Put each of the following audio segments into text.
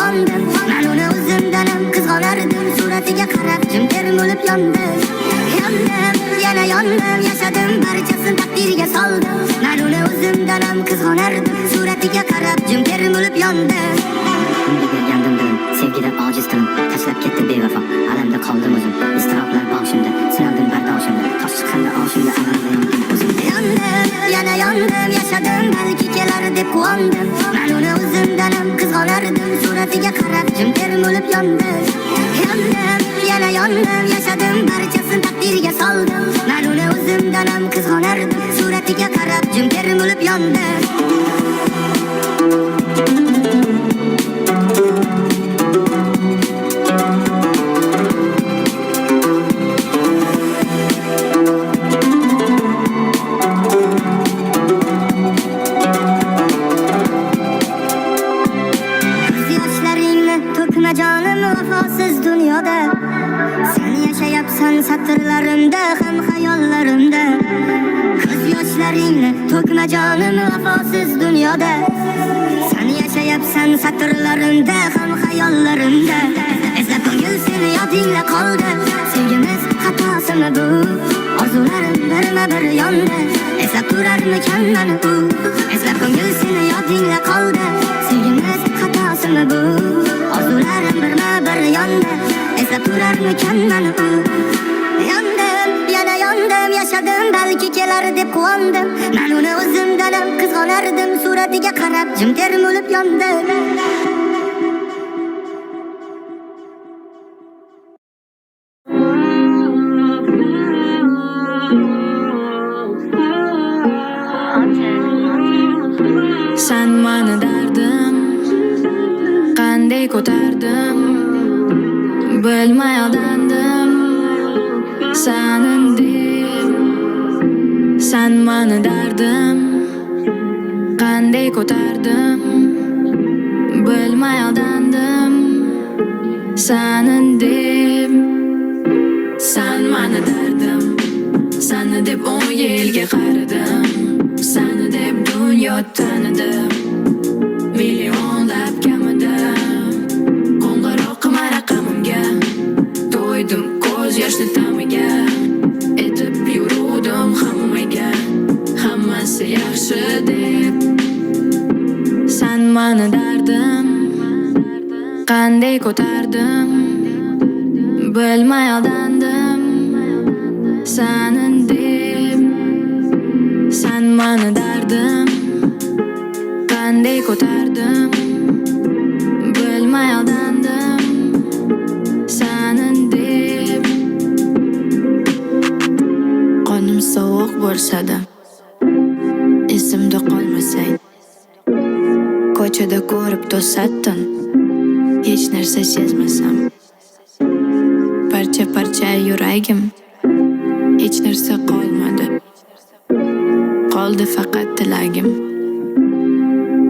quvondim. Men uni o'zimdan ham qizg'onardim. Suratiga qarab jim termulib yondim. Yondim, yana yondim, yashadim, barchasini taqdirga soldim. Men uni o'zimdan ham qizg'onardim. Suratiga qarab jim termulib yondim. Unga bergandim dilim, sevgida ojiz tilim. Tashlab ketdi bevafo, alamda qoldim o'zim. Iztiroblar boshimda, sinaldim bardoshimda. Tosh chiqqanda oshimda alamda yondim o'zim. Yondim, yana yondim, yashadim, balki kelar deb quvondim. Men uni o'zimdan ham qizg'onardim. Suratiga qarab jim termulib yondim. Yondim, yana yondim, yashadim, barchasini taqdirga soldim. Men uni o'zimdan ham qizg'onardim. Suratiga qarab jim termulib yondim. Jonim vafosiz dunyoda sen yashayapsan satrlarimda ham xayollarimda. Ko'z yoshlaringni to'kma jonim vafosiz dunyoda sen yashayapsan satrlarimda ham xayollarimda. Eslab ko'ngil seni yodingda qoldi. Sevgimiz xatosimi bu? Orzularim birma-bir yondi. Eslab turarmikan meni u? Eslab ko'ngil seni yodingda qoldi. Sevgimiz xatosimi bu? Orzularim birma-bir yondi. Eslab turarmikan meni u? Yondim, yana yondim, yashadim, balki kelar deb quvondim. Men uni o'zimdan ham qizg'onardim. Suratiga qarab jim termulib yondim. Sen mani dardim qanday ko'tardim, bilmay aldandim senin deb. Sen mani dardim qanday ko'tardim, bilmay aldandim senin deb. Sen mani dardim, seni deb 10 yilga qaradim. Seni deb dunyo tanidim, millionlab kamidim. Qo'ng'iroq qilma raqamimga, to'ydim ko'z yoshli tamiga. Etib yuruvdim hammaga, hammasi yaxshi deb. Sen mani dardim qanday ko'tardim, bilmay aldandim senin deb. Sen mani dardim qanday ko'tardim, bilmay aldandim senin deb. Qonim sovuq bo'lsa-da esimda qolmasay, ko'chada ko'rib to'satdim, hech narsa sezmasam. Parcha parcha yuragim, hech narsa qolmadi. Qoldi faqat tilagim,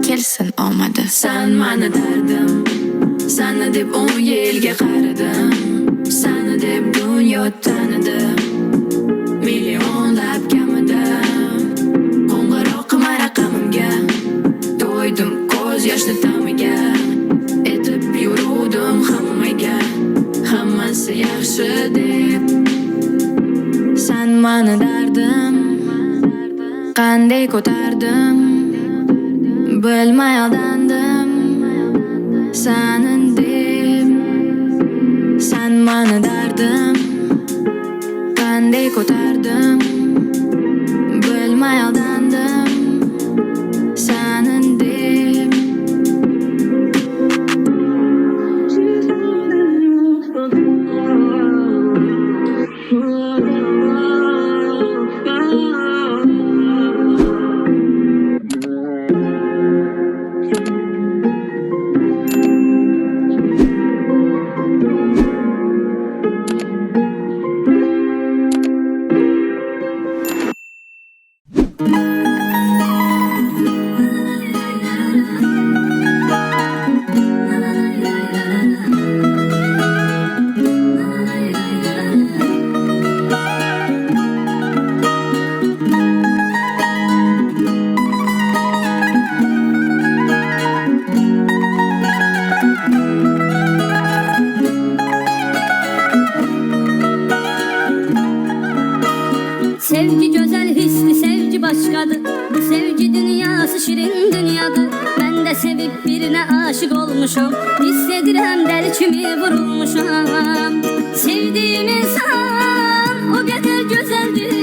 kelsin omadi. Sen mani dardim, seni deb 10 yilga qaradim. Seni deb dunyo tanidim, millionlab kamidim. Qo'ng'iroq qilma raqamimga, to'ydim ko'z yoshli tamiga. Etib yuruvdim hammaga, hammasi yaxshi deb. Sen mani dardim qanday ko'tardim, bilmay aldandim senin deb. Sen mani dardim qanday ko'tardim, bilmay aldandim senin deb. başladı. Bu sevgi dünyası şirin dünyadır. Ben de sevip birine aşık olmuşam. Hissedirəm deli kimi vurulmuşam. Sevdiğim insan o kadar güzeldir